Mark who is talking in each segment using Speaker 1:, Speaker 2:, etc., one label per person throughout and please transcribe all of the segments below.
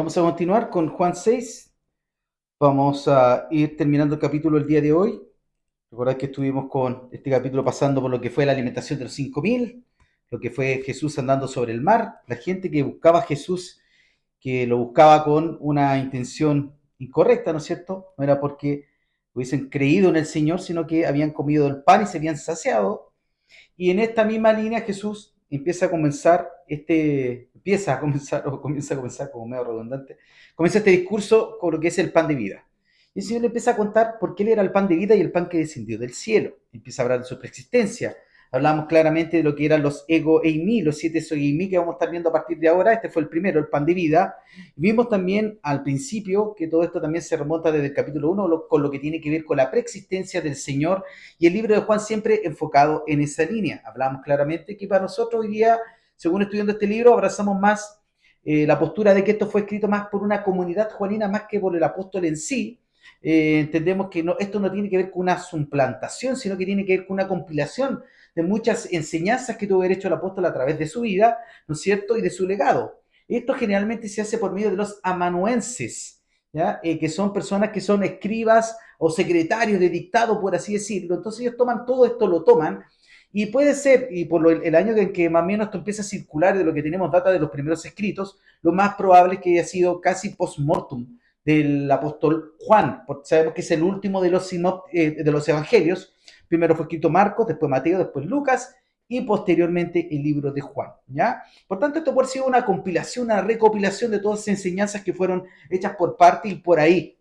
Speaker 1: Vamos a continuar con Juan 6. Vamos a ir terminando el capítulo el día de hoy. Recordad que estuvimos con este capítulo pasando por lo que fue la alimentación de los 5.000, lo que fue Jesús andando sobre el mar, la gente que buscaba a Jesús, que lo buscaba con una intención incorrecta, ¿no es cierto? No era porque hubiesen creído en el Señor, sino que habían comido el pan y se habían saciado. Y en esta misma línea Jesús empieza a comenzar como medio redundante, comienza este discurso con lo que es el pan de vida. Y el Señor le empieza a contar por qué Él era el pan de vida y el pan que descendió del cielo. Empieza a hablar de su preexistencia. Hablamos claramente de lo que eran los ego eimi, los 7 soy que vamos a estar viendo a partir de ahora. Este fue el primero, el pan de vida. Vimos también al principio que todo esto también se remonta desde el capítulo 1 con lo que tiene que ver con la preexistencia del Señor, y el libro de Juan siempre enfocado en esa línea. Hablamos claramente que para nosotros hoy día, según estudiando este libro, abrazamos más la postura de que esto fue escrito más por una comunidad juanina más que por el apóstol en sí. Entendemos que esto no tiene que ver con una suplantación, sino que tiene que ver con una compilación de muchas enseñanzas que tuvo derecho el apóstol a través de su vida, ¿no es cierto?, y de su legado. Esto generalmente se hace por medio de los amanuenses, ¿ya? Que son personas que son escribas o secretarios de dictado, por así decirlo. Entonces ellos toman todo esto, lo toman, y puede ser, y por el año en que más o menos esto empieza a circular, de lo que tenemos data de los primeros escritos, lo más probable es que haya sido casi post-mortem del apóstol Juan, porque sabemos que es el último de los evangelios. Primero fue escrito Marcos, después Mateo, después Lucas, y posteriormente el libro de Juan, ¿ya? Por tanto, esto puede ser una compilación, una recopilación de todas esas enseñanzas que fueron hechas por parte, y por ahí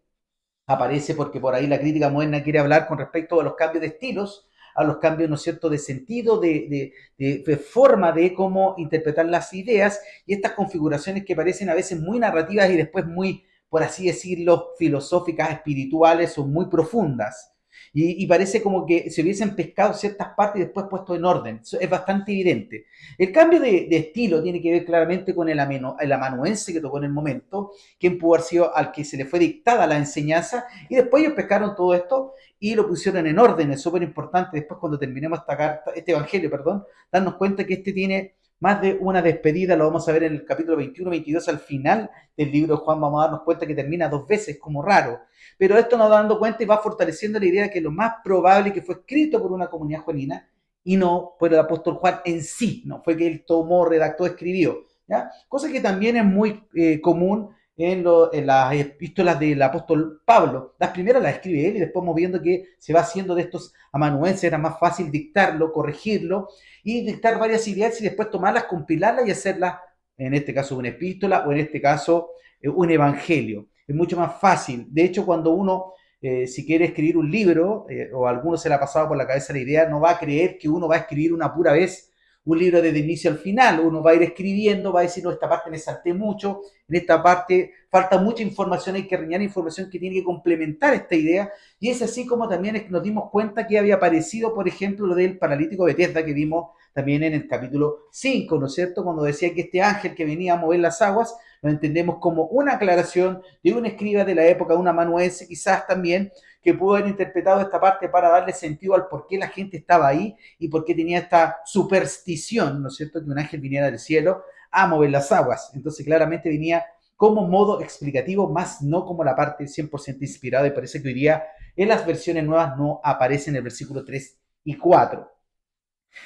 Speaker 1: aparece porque por ahí la crítica moderna quiere hablar con respecto a los cambios de estilos, a los cambios, ¿no es cierto?, de sentido, de forma de cómo interpretar las ideas, y estas configuraciones que parecen a veces muy narrativas y después muy, por así decirlo, filosóficas, espirituales o muy profundas. Y parece como que se hubiesen pescado ciertas partes y después puesto en orden. Eso es bastante evidente. El cambio de estilo tiene que ver claramente con el amanuense que tocó en el momento, quien pudo haber sido al que se le fue dictada la enseñanza, y después ellos pescaron todo esto y lo pusieron en orden. Es súper importante después, cuando terminemos esta carta, este evangelio, perdón, darnos cuenta que este tiene más de una despedida. Lo vamos a ver en el capítulo 21-22, al final del libro de Juan. Vamos a darnos cuenta que termina dos veces, como raro, pero esto nos va dando cuenta y va fortaleciendo la idea de que lo más probable es que fue escrito por una comunidad juanina y no por el apóstol Juan en sí. No fue que él tomó, redactó, escribió, ¿ya? Cosa que también es muy común en las epístolas del apóstol Pablo. Las primeras las escribe él, y después vamos viendo que se va haciendo de estos amanuenses, era más fácil dictarlo, corregirlo y dictar varias ideas y después tomarlas, compilarlas y hacerlas, en este caso una epístola, o en este caso un evangelio. Es mucho más fácil. De hecho, cuando uno, si quiere escribir un libro, o a alguno se le ha pasado por la cabeza la idea, no va a creer que uno va a escribir una pura vez un libro desde el inicio al final. Uno va a ir escribiendo, va a decir, no, esta parte me salté mucho, en esta parte falta mucha información, hay que rellenar información que tiene que complementar esta idea. Y es así como también nos dimos cuenta que había aparecido, por ejemplo, lo del paralítico de Bethesda, que vimos también en el capítulo 5, ¿no es cierto?, cuando decía que este ángel que venía a mover las aguas, lo entendemos como una aclaración de un escriba de la época, un amanuense quizás también, que pudo haber interpretado esta parte para darle sentido al por qué la gente estaba ahí y por qué tenía esta superstición, ¿no es cierto?, que un ángel viniera del cielo a mover las aguas. Entonces claramente venía como modo explicativo, más no como la parte 100% inspirada, y parece que hoy día en las versiones nuevas no aparece en el versículo 3 y 4.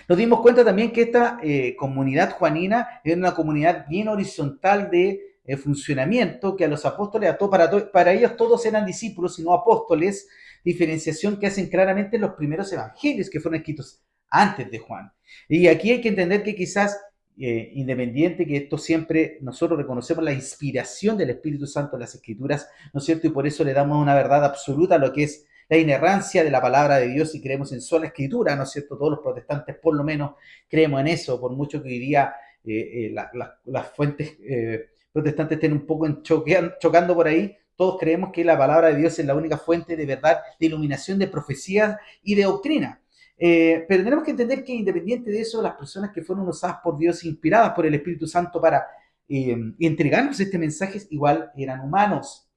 Speaker 1: Nos dimos cuenta también que esta comunidad juanina era una comunidad bien horizontal de funcionamiento, que a los apóstoles, para ellos todos eran discípulos y no apóstoles, diferenciación que hacen claramente los primeros evangelios que fueron escritos antes de Juan. Y aquí hay que entender que quizás, independiente que esto siempre, nosotros reconocemos la inspiración del Espíritu Santo en las Escrituras, ¿no es cierto? Y por eso le damos una verdad absoluta a lo que es la inerrancia de la palabra de Dios, y creemos en sola escritura, ¿no es cierto? Todos los protestantes por lo menos creemos en eso, por mucho que hoy día las fuentes protestantes estén un poco chocando por ahí. Todos creemos que la palabra de Dios es la única fuente de verdad, de iluminación, de profecías y de doctrina. Pero tenemos que entender que, independiente de eso, las personas que fueron usadas por Dios, inspiradas por el Espíritu Santo para entregarnos este mensaje, igual eran humanos.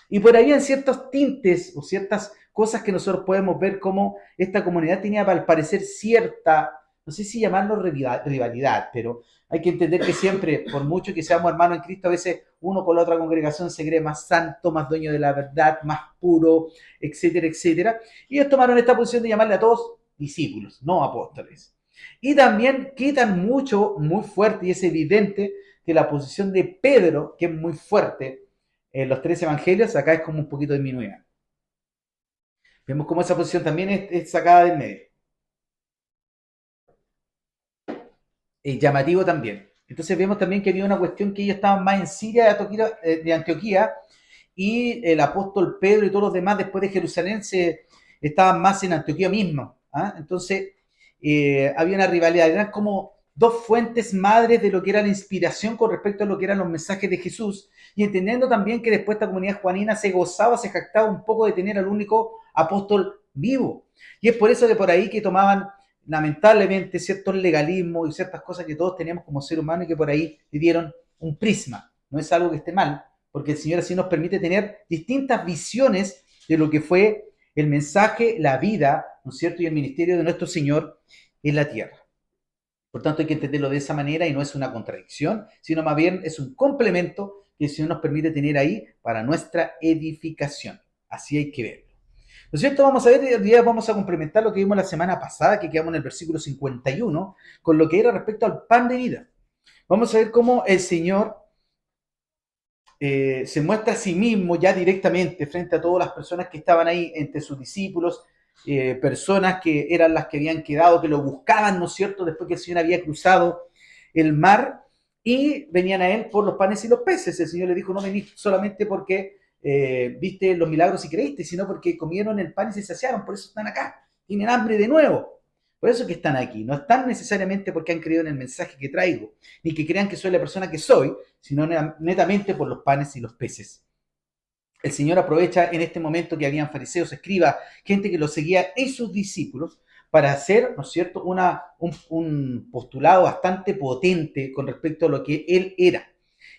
Speaker 1: Y por ahí en ciertos tintes o ciertas cosas que nosotros podemos ver como esta comunidad tenía, al parecer, cierta no sé si llamarlo rivalidad, pero hay que entender que siempre, por mucho que seamos hermanos en Cristo, a veces uno con la otra congregación se cree más santo, más dueño de la verdad, más puro, etcétera, etcétera. Y ellos tomaron esta posición de llamarle a todos discípulos, no apóstoles. Y también quitan mucho, muy fuerte, y es evidente que la posición de Pedro, que es muy fuerte en los tres evangelios, acá es como un poquito disminuida. Vemos cómo esa posición también es sacada del medio. Es llamativo también. Entonces vemos también que había una cuestión que ellos estaban más en Siria de Antioquía, y el apóstol Pedro y todos los demás después de Jerusalén estaban más en Antioquía mismo. ¿Ah? Entonces había una rivalidad, eran como dos fuentes madres de lo que era la inspiración con respecto a lo que eran los mensajes de Jesús, y entendiendo también que después esta comunidad juanina se gozaba, se jactaba un poco de tener al único apóstol vivo. Y es por eso que por ahí que tomaban lamentablemente ciertos legalismos y ciertas cosas que todos teníamos como ser humano, y que por ahí le dieron un prisma. No es algo que esté mal, porque el Señor así nos permite tener distintas visiones de lo que fue el mensaje, la vida, ¿no es cierto?, y el ministerio de nuestro Señor en la tierra. Por tanto, hay que entenderlo de esa manera, y no es una contradicción, sino más bien es un complemento que el Señor nos permite tener ahí para nuestra edificación. Así hay que verlo. ¿No es cierto? Vamos a ver, hoy día vamos a complementar lo que vimos la semana pasada, que quedamos en el versículo 51, con lo que era respecto al pan de vida. Vamos a ver cómo el Señor se muestra a sí mismo ya directamente frente a todas las personas que estaban ahí entre sus discípulos, personas que eran las que habían quedado, que lo buscaban, ¿no es cierto?, después que el Señor había cruzado el mar, y venían a Él por los panes y los peces. El Señor le dijo, no venís solamente porque viste los milagros y creíste, sino porque comieron el pan y se saciaron, por eso están acá, tienen hambre de nuevo. Por eso que están aquí, no están necesariamente porque han creído en el mensaje que traigo, ni que crean que soy la persona que soy, sino netamente por los panes y los peces. El Señor aprovecha en este momento que habían fariseos, escribas, gente que lo seguía y sus discípulos, para hacer, ¿no es cierto?, un postulado bastante potente con respecto a lo que Él era.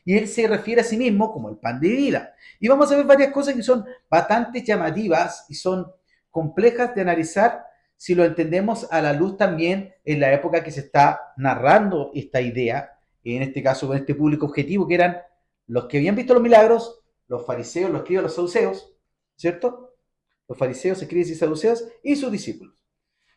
Speaker 1: Y Él se refiere a sí mismo como el pan de vida. Y vamos a ver varias cosas que son bastante llamativas y son complejas de analizar si lo entendemos a la luz también en la época que se está narrando esta idea, en este caso con este público objetivo, que eran los que habían visto los milagros, los fariseos, los escribas, los saduceos, ¿cierto? Los fariseos, escribas y saduceos, y sus discípulos.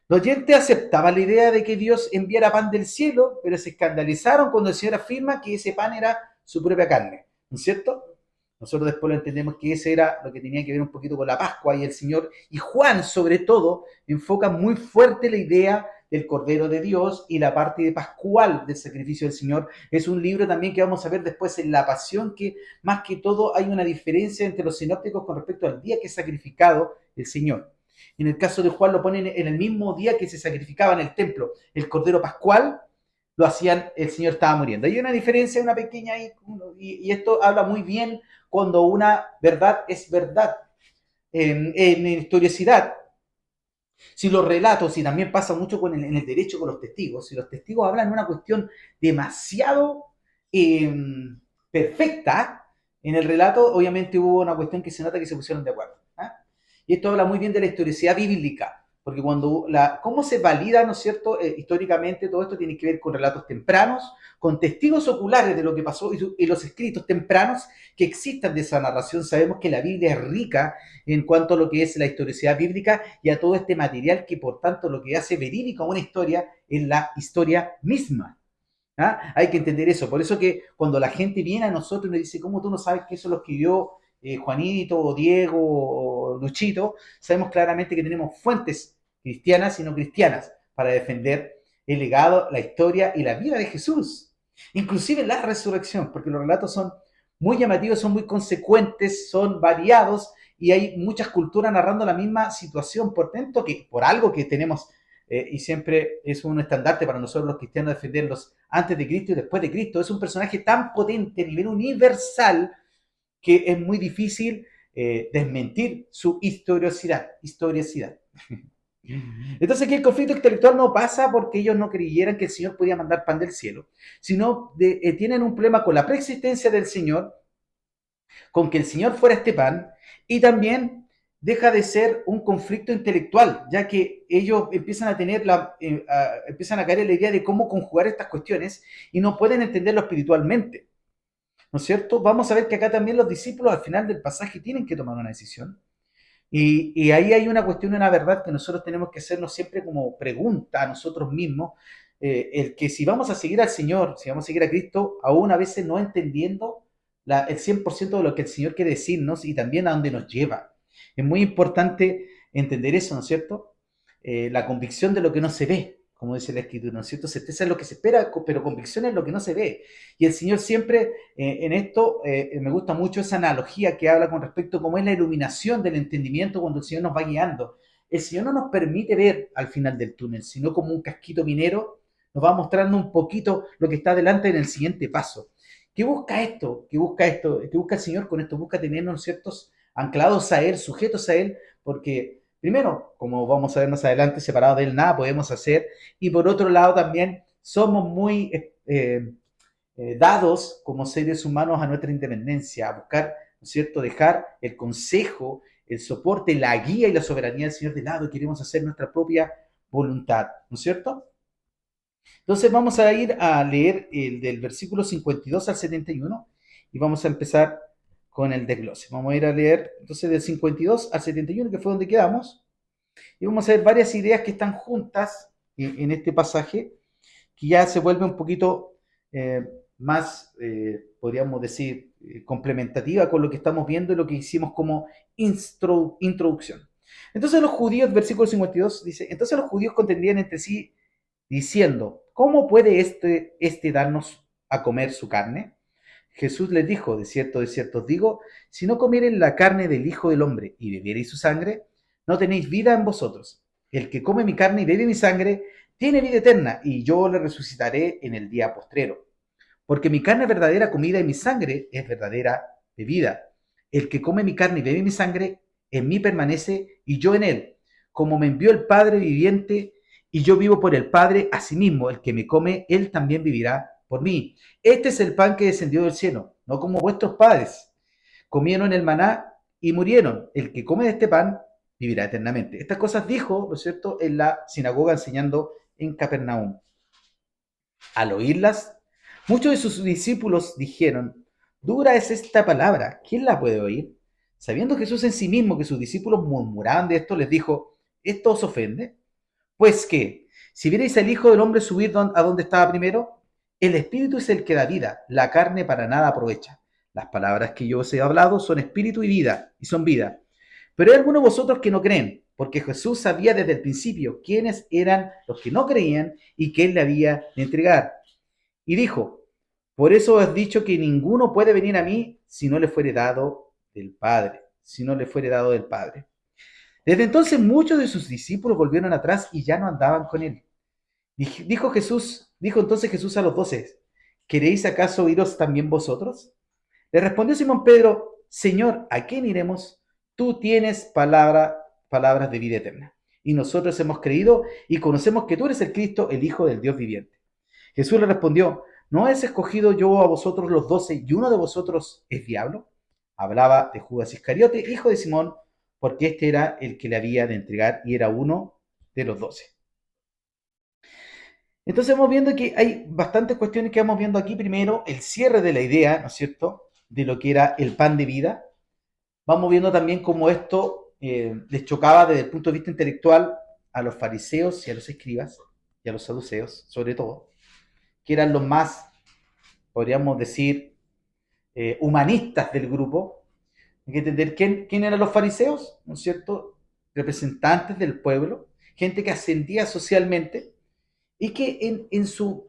Speaker 1: Los oyentes aceptaban la idea de que Dios enviara pan del cielo, pero se escandalizaron cuando el Señor afirma que ese pan era su propia carne, ¿no es cierto? Nosotros después lo entendemos que ese era lo que tenía que ver un poquito con la Pascua, y el Señor, y Juan sobre todo, enfoca muy fuerte la idea del Cordero de Dios y la parte de pascual del sacrificio del Señor. Es un libro también que vamos a ver después en la Pasión, que más que todo hay una diferencia entre los sinópticos con respecto al día que es sacrificado el Señor. En el caso de Juan lo ponen en el mismo día que se sacrificaba en el templo el Cordero Pascual, lo hacían, el Señor estaba muriendo. Hay una diferencia, una pequeña, y esto habla muy bien cuando una verdad es verdad. En historicidad, si los relatos, y también pasa mucho en el derecho con los testigos, si los testigos hablan una cuestión demasiado eh, perfecta, en el relato obviamente hubo una cuestión que se nota que se pusieron de acuerdo. ¿Ah? Y esto habla muy bien de la historicidad bíblica, porque cómo se valida, ¿no es cierto?, históricamente todo esto tiene que ver con relatos tempranos, con testigos oculares de lo que pasó, y los escritos tempranos que existan de esa narración. Sabemos que la Biblia es rica en cuanto a lo que es la historicidad bíblica y a todo este material, que por tanto lo que hace verídica una historia es la historia misma. ¿Ah? Hay que entender eso. Por eso que cuando la gente viene a nosotros y nos dice, ¿cómo tú no sabes que eso lo escribió Juanito o Diego o Luchito? Sabemos claramente que tenemos fuentes cristianas y no cristianas para defender el legado, la historia y la vida de Jesús. Inclusive la resurrección, porque los relatos son muy llamativos, son muy consecuentes, son variados, y hay muchas culturas narrando la misma situación. Por tanto, que por algo que tenemos, y siempre es un estandarte para nosotros los cristianos defenderlos antes de Cristo y después de Cristo, es un personaje tan potente a nivel universal que es muy difícil desmentir su historicidad. Entonces aquí el conflicto intelectual no pasa porque ellos no creyeran que el Señor podía mandar pan del cielo, sino tienen un problema con la preexistencia del Señor, con que el Señor fuera este pan, y también deja de ser un conflicto intelectual, ya que ellos empiezan a tener empiezan a caer en la idea de cómo conjugar estas cuestiones y no pueden entenderlo espiritualmente, ¿no es cierto? Vamos a ver que acá también los discípulos al final del pasaje tienen que tomar una decisión. Y ahí hay una cuestión, una verdad que nosotros tenemos que hacernos siempre como pregunta a nosotros mismos, el que si vamos a seguir al Señor, si vamos a seguir a Cristo, aún a veces no entendiendo el 100% de lo que el Señor quiere decirnos y también a dónde nos lleva. Es muy importante entender eso, ¿no es cierto? La convicción de lo que no se ve, como dice la Escritura, ¿no es cierto? Certeza es lo que se espera, pero convicción es lo que no se ve. Y el Señor siempre en esto me gusta mucho esa analogía que habla con respecto a cómo es la iluminación del entendimiento cuando el Señor nos va guiando. El Señor no nos permite ver al final del túnel, sino como un casquito minero nos va mostrando un poquito lo que está adelante en el siguiente paso. ¿Qué busca esto? ¿Qué busca esto? ¿Qué busca el Señor con esto? Busca tenernos ciertos anclados a Él, sujetos a Él, porque primero, como vamos a ver más adelante, separados de Él nada podemos hacer, y por otro lado también somos muy dados como seres humanos a nuestra independencia, a buscar, ¿no es cierto?, dejar el consejo, el soporte, la guía y la soberanía del Señor de lado y queremos hacer nuestra propia voluntad, ¿no es cierto? Entonces vamos a ir a leer el del versículo 52 al 71 y vamos a empezar con el desglose. Vamos a ir a leer entonces del 52 al 71, que fue donde quedamos, y vamos a ver varias ideas que están juntas en este pasaje, que ya se vuelve un poquito más, podríamos decir, complementativa con lo que estamos viendo y lo que hicimos como introducción. Entonces los judíos, versículo 52 dice, entonces los judíos contendían entre sí diciendo, ¿cómo puede este darnos a comer su carne? Jesús les dijo, de cierto os digo, si no comieren la carne del Hijo del Hombre y bebiereis su sangre, no tenéis vida en vosotros. El que come mi carne y bebe mi sangre, tiene vida eterna, y yo le resucitaré en el día postrero. Porque mi carne es verdadera comida y mi sangre es verdadera bebida. El que come mi carne y bebe mi sangre, en mí permanece y yo en él. Como me envió el Padre viviente y yo vivo por el Padre, asimismo el que me come, él también vivirá por mí. Este es el pan que descendió del cielo, no como vuestros padres. Comieron el maná y murieron. El que come de este pan vivirá eternamente. Estas cosas dijo, ¿no es cierto?, en la sinagoga enseñando en Capernaum. Al oírlas, muchos de sus discípulos dijeron, dura es esta palabra, ¿quién la puede oír? Sabiendo Jesús en sí mismo que sus discípulos murmuraban de esto, les dijo, ¿esto os ofende? Pues que, si vierais al Hijo del Hombre subir a donde estaba primero, el Espíritu es el que da vida, la carne para nada aprovecha. Las palabras que yo os he hablado son espíritu y vida, y son vida. Pero hay algunos de vosotros que no creen, porque Jesús sabía desde el principio quiénes eran los que no creían y que él le había de entregar. Y dijo, por eso os he dicho que ninguno puede venir a mí si no le fuere dado del Padre, si no le fuere dado del Padre. Desde entonces muchos de sus discípulos volvieron atrás y ya no andaban con él. Dijo entonces Jesús a los 12, ¿queréis acaso iros también vosotros? Le respondió Simón Pedro, Señor, ¿a quién iremos? Tú tienes palabras de vida eterna. Y nosotros hemos creído y conocemos que tú eres el Cristo, el Hijo del Dios viviente. Jesús le respondió, ¿no he escogido yo a vosotros los 12 y uno de vosotros es diablo? Hablaba de Judas Iscariote, hijo de Simón, porque este era el que le había de entregar y era uno de los 12. Entonces vamos viendo que hay bastantes cuestiones que vamos viendo aquí. Primero, el cierre de la idea, ¿no es cierto?, de lo que era el pan de vida. Vamos viendo también cómo esto les chocaba desde el punto de vista intelectual a los fariseos y a los escribas y a los saduceos, sobre todo, que eran los más, podríamos decir, humanistas del grupo. Hay que entender quién eran los fariseos, ¿no es cierto? Representantes del pueblo, gente que ascendía socialmente y que en su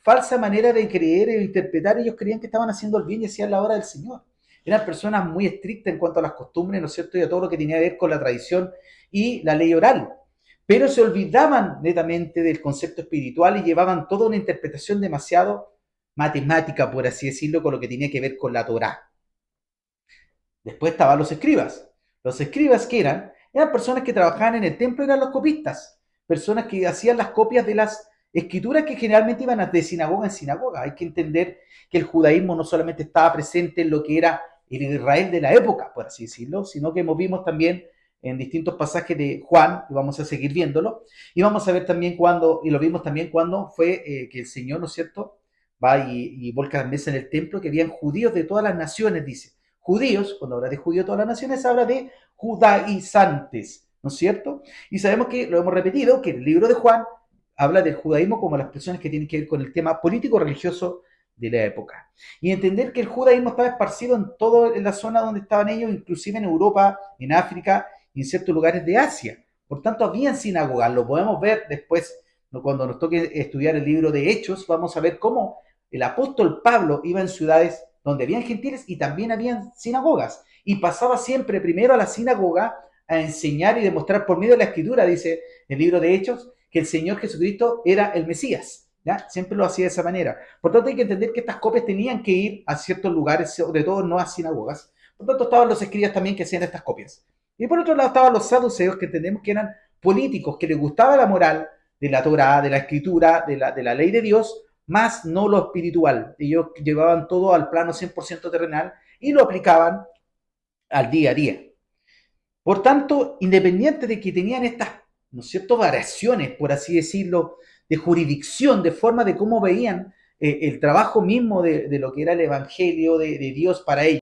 Speaker 1: falsa manera de creer e interpretar, ellos creían que estaban haciendo el bien y hacían la obra del Señor. Eran personas muy estrictas en cuanto a las costumbres, ¿no es cierto? Y a todo lo que tenía que ver con la tradición y la ley oral. Pero se olvidaban netamente del concepto espiritual y llevaban toda una interpretación demasiado matemática, por así decirlo, con lo que tenía que ver con la Torá. Después estaban los escribas. Los escribas que eran personas que trabajaban en el templo, eran los copistas, personas que hacían las copias de las escrituras que generalmente iban de sinagoga en sinagoga. Hay que entender que el judaísmo no solamente estaba presente en lo que era el Israel de la época, por así decirlo, sino que vimos también en distintos pasajes de Juan, y vamos a seguir viéndolo, y vamos a ver también cuando, y lo vimos también cuando fue que el Señor, ¿no es cierto?, va y volca la mesa en el templo, que habían judíos de todas las naciones, dice. Judíos, cuando habla de judíos de todas las naciones, habla de judaizantes, ¿no es cierto? Y sabemos que, lo hemos repetido, que el libro de Juan habla del judaísmo como las personas que tienen que ver con el tema político-religioso de la época. Y entender que el judaísmo estaba esparcido en toda la zona donde estaban ellos, inclusive en Europa, en África y en ciertos lugares de Asia. Por tanto, habían sinagogas, lo podemos ver después, cuando nos toque estudiar el libro de Hechos, vamos a ver cómo el apóstol Pablo iba en ciudades donde habían gentiles y también habían sinagogas. Y pasaba siempre primero a la sinagoga a enseñar y demostrar por medio de la escritura, dice el libro de Hechos, que el Señor Jesucristo era el Mesías. ¿Ya? Siempre lo hacía de esa manera. Por tanto, hay que entender que estas copias tenían que ir a ciertos lugares, sobre todo no a sinagogas. Por tanto, estaban los escribas también que hacían estas copias. Y por otro lado estaban los saduceos, que entendemos que eran políticos, que les gustaba la moral de la Torá, de la escritura, de la ley de Dios, más no lo espiritual. Ellos llevaban todo al plano 100% terrenal y lo aplicaban al día a día. Por tanto, independiente de que tenían estas, ¿no es cierto?, variaciones, por así decirlo, de jurisdicción, de forma de cómo veían el trabajo mismo de lo que era el Evangelio de Dios para ellos,